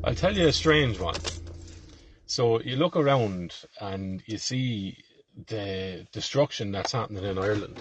I'll tell you a strange one. So you look around and you see the destruction that's happening in Ireland,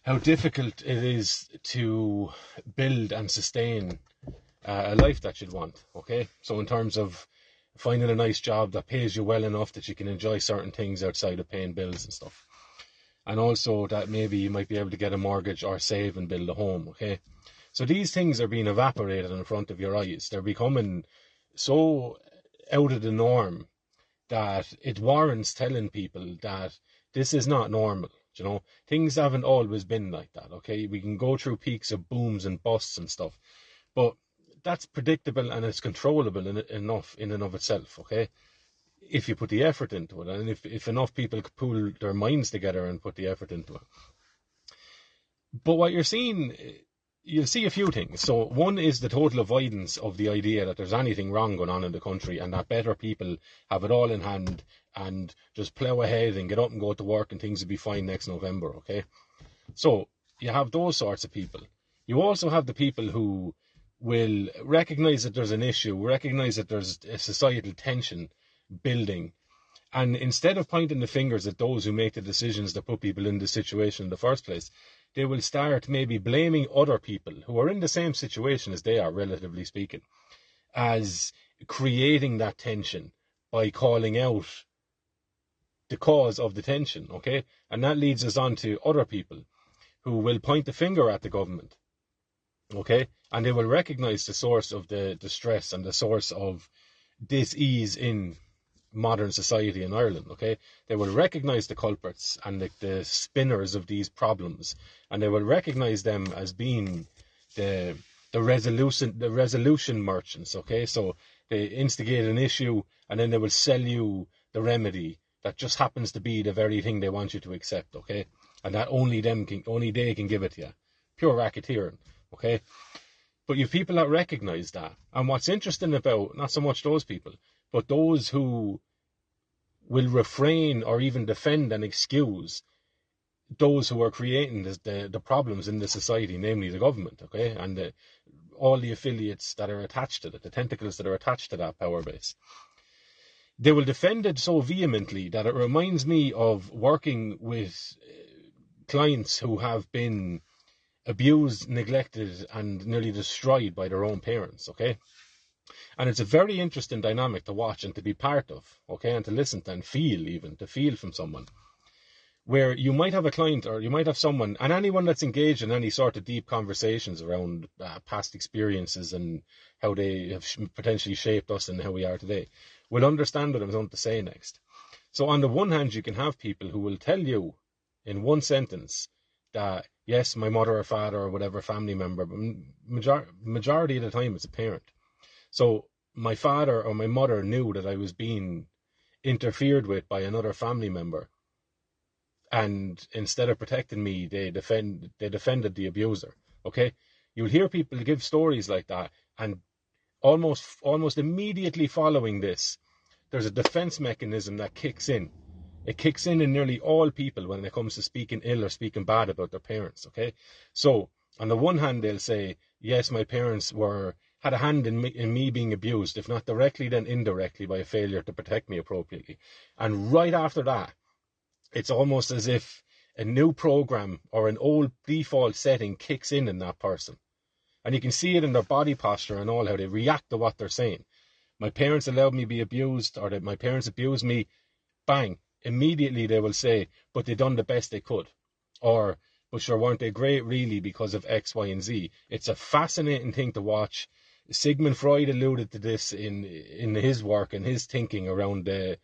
how difficult it is to build and sustain a life that you'd want, okay? So in terms of finding a nice job that pays you well enough that you can enjoy certain things outside of paying bills and stuff. And also that maybe you might be able to get a mortgage or save and build a home, okay? So these things are being evaporated in front of your eyes. They're becoming so out of the norm that it warrants telling people that this is not normal. You know, things haven't always been like that, okay? We can go through peaks of booms and busts and stuff, but that's predictable and it's controllable enough in and of itself, okay? If you put the effort into it, and if enough people pull their minds together and put the effort into it. But what you're seeing, you'll see a few things. So one is the total avoidance of the idea that there's anything wrong going on in the country and that better people have it all in hand and just plough ahead and get up and go to work and things will be fine next November, okay? So you have those sorts of people. You also have the people who will recognise that there's an issue, recognise that there's a societal tension building, and instead of pointing the fingers at those who make the decisions that put people in this situation in the first place, they will start maybe blaming other people who are in the same situation as they are, relatively speaking, as creating that tension by calling out the cause of the tension, okay? And that leads us on to other people who will point the finger at the government, okay? And they will recognise the source of the distress and the source of dis-ease in modern society in Ireland, okay? They will recognise the culprits and the spinners of these problems, and they will recognise them as being the resolution merchants, okay? So they instigate an issue and then they will sell you the remedy that just happens to be the very thing they want you to accept, okay? And that only they can give it to you. Pure racketeering, okay? But you have people that recognise that. And what's interesting about not so much those people, but those who will refrain or even defend and excuse those who are creating the problems in the society, namely the government, okay, and all the affiliates that are attached to it, the tentacles that are attached to that power base. They will defend it so vehemently that it reminds me of working with clients who have been abused, neglected, and nearly destroyed by their own parents, okay? And it's a very interesting dynamic to watch and to be part of, okay, and to listen to and feel, even to feel from someone, where you might have a client or you might have someone, and anyone that's engaged in any sort of deep conversations around past experiences and how they have potentially shaped us and how we are today, will understand what I'm going to say next. So on the one hand, you can have people who will tell you in one sentence that, yes, my mother or father or whatever family member, but majority of the time it's a parent. So my father or my mother knew that I was being interfered with by another family member, and instead of protecting me, they defended the abuser. Okay, you'll hear people give stories like that, and almost immediately following this, there's a defense mechanism that kicks in. It kicks in nearly all people when it comes to speaking ill or speaking bad about their parents. Okay, so on the one hand, they'll say, yes, my parents had a hand in me being abused, if not directly, then indirectly, by a failure to protect me appropriately. And right after that, it's almost as if a new program or an old default setting kicks in that person. And you can see it in their body posture and all, how they react to what they're saying. My parents allowed me to be abused, or that my parents abused me, bang, immediately they will say, but they done the best they could. Or, but sure, weren't they great really because of X, Y, and Z? It's a fascinating thing to watch. Sigmund Freud alluded to this in his work and his thinking around the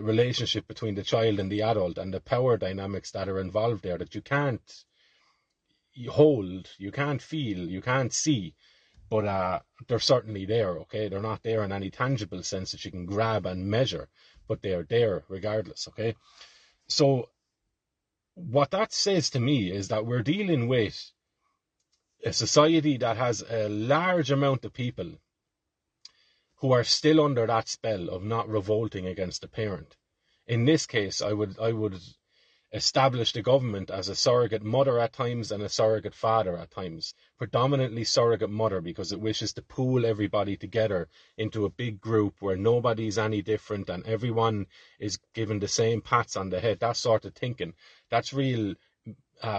relationship between the child and the adult and the power dynamics that are involved there that you can't hold, you can't feel, you can't see, but they're certainly there, okay? They're not there in any tangible sense that you can grab and measure, but they're there regardless, okay? So what that says to me is that we're dealing with a society that has a large amount of people who are still under that spell of not revolting against the parent. In this case, I would established the government as a surrogate mother at times and a surrogate father at times. Predominantly surrogate mother, because it wishes to pool everybody together into a big group where nobody's any different and everyone is given the same pats on the head. That sort of thinking. That's real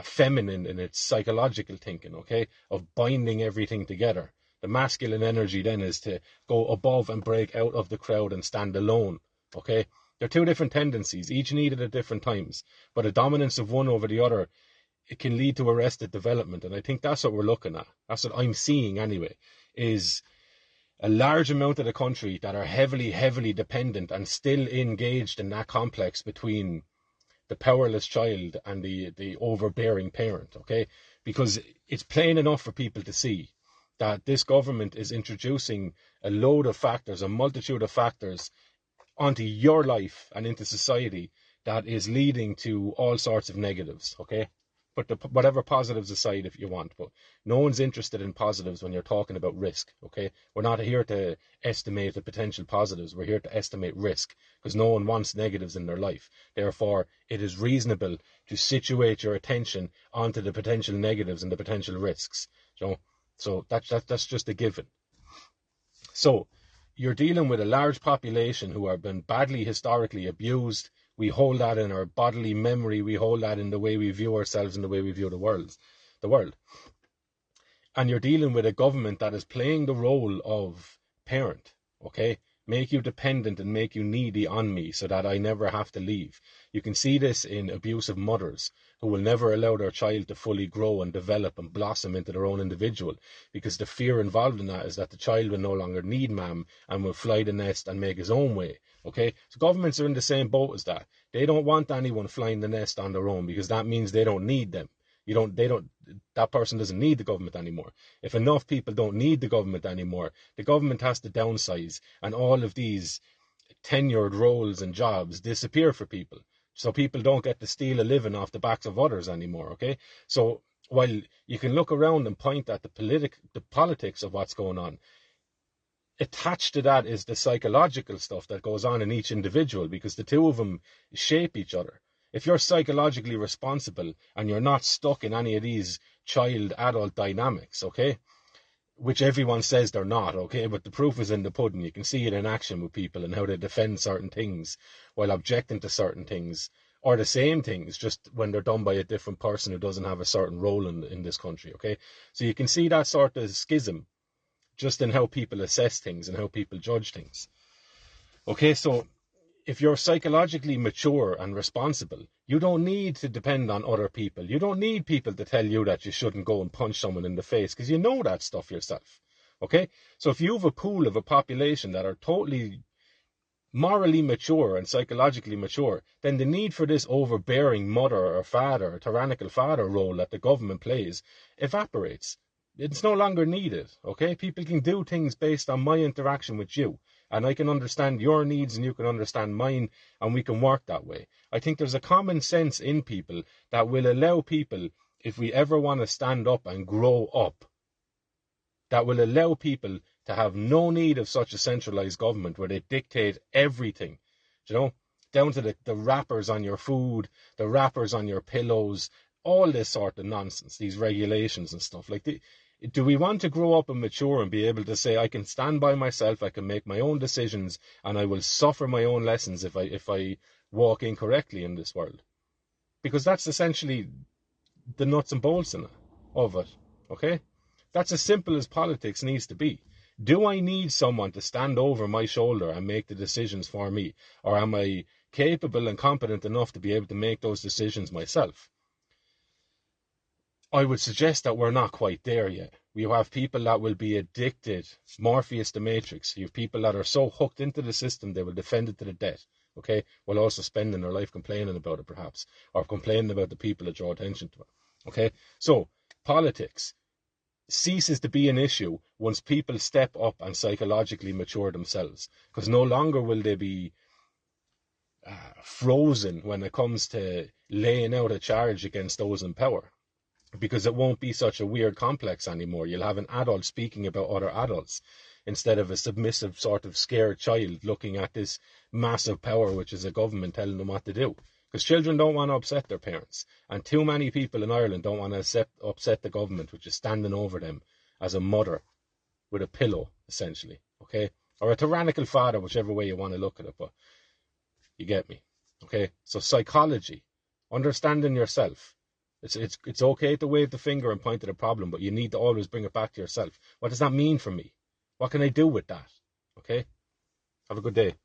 feminine in its psychological thinking, okay, of binding everything together. The masculine energy then is to go above and break out of the crowd and stand alone, okay? They're two different tendencies, each needed at different times, but a dominance of one over the other, it can lead to arrested development, and I think that's what we're looking at. That's what I'm seeing anyway, is a large amount of the country that are heavily, heavily dependent and still engaged in that complex between the powerless child and the overbearing parent, okay? Because it's plain enough for people to see that this government is introducing a load of factors, a multitude of factors onto your life and into society that is leading to all sorts of negatives, okay? But whatever positives aside if you want, but no one's interested in positives when you're talking about risk, okay? We're not here to estimate the potential positives. We're here to estimate risk, because no one wants negatives in their life. Therefore, it is reasonable to situate your attention onto the potential negatives and the potential risks, you know? So that's just a given. So you're dealing with a large population who have been badly historically abused. We hold that in our bodily memory. We hold that in the way we view ourselves and the way we view the world. And you're dealing with a government that is playing the role of parent, okay? Make you dependent and make you needy on me so that I never have to leave. You can see this in abusive mothers who will never allow their child to fully grow and develop and blossom into their own individual, because the fear involved in that is that the child will no longer need mom and will fly the nest and make his own way, okay? So governments are in the same boat as that. They don't want anyone flying the nest on their own, because that means they don't need them. That person doesn't need the government anymore. If enough people don't need the government anymore, the government has to downsize, and all of these tenured roles and jobs disappear for people. So people don't get to steal a living off the backs of others anymore, okay? So while you can look around and point at the politics of what's going on, attached to that is the psychological stuff that goes on in each individual, because the two of them shape each other. If you're psychologically responsible and you're not stuck in any of these child-adult dynamics, okay, which everyone says they're not, okay, but the proof is in the pudding. You can see it in action with people and how they defend certain things while objecting to certain things, or the same things, just when they're done by a different person who doesn't have a certain role in this country, okay? So you can see that sort of schism just in how people assess things and how people judge things. Okay, so if you're psychologically mature and responsible, you don't need to depend on other people. You don't need people to tell you that you shouldn't go and punch someone in the face, because you know that stuff yourself. Okay? So if you have a pool of a population that are totally morally mature and psychologically mature, then the need for this overbearing mother or father, or tyrannical father role that the government plays evaporates. It's no longer needed, okay? People can do things based on my interaction with you, and I can understand your needs and you can understand mine, and we can work that way. I think there's a common sense in people that will allow people, if we ever want to stand up and grow up, that will allow people to have no need of such a centralized government where they dictate everything, you know, down to the wrappers on your food, the wrappers on your pillows, all this sort of nonsense, these regulations and stuff. Do we want to grow up and mature and be able to say, I can stand by myself, I can make my own decisions, and I will suffer my own lessons if I walk incorrectly in this world? Because that's essentially the nuts and bolts of it, okay? That's as simple as politics needs to be. Do I need someone to stand over my shoulder and make the decisions for me? Or am I capable and competent enough to be able to make those decisions myself? I would suggest that we're not quite there yet. We have people that will be addicted, Morpheus the Matrix. You have people that are so hooked into the system they will defend it to the death, okay, while also spending their life complaining about it perhaps, or complaining about the people that draw attention to it, okay? So, politics ceases to be an issue once people step up and psychologically mature themselves, because no longer will they be frozen when it comes to laying out a charge against those in power. Because it won't be such a weird complex anymore. You'll have an adult speaking about other adults instead of a submissive sort of scared child looking at this massive power, which is a government, telling them what to do. Because children don't want to upset their parents. And too many people in Ireland don't want to upset the government, which is standing over them as a mother with a pillow, essentially. Okay? Or a tyrannical father, whichever way you want to look at it. But you get me. Okay? So psychology, understanding yourself. It's okay to wave the finger and point at a problem, but you need to always bring it back to yourself. What does that mean for me? What can I do with that? Okay? Have a good day.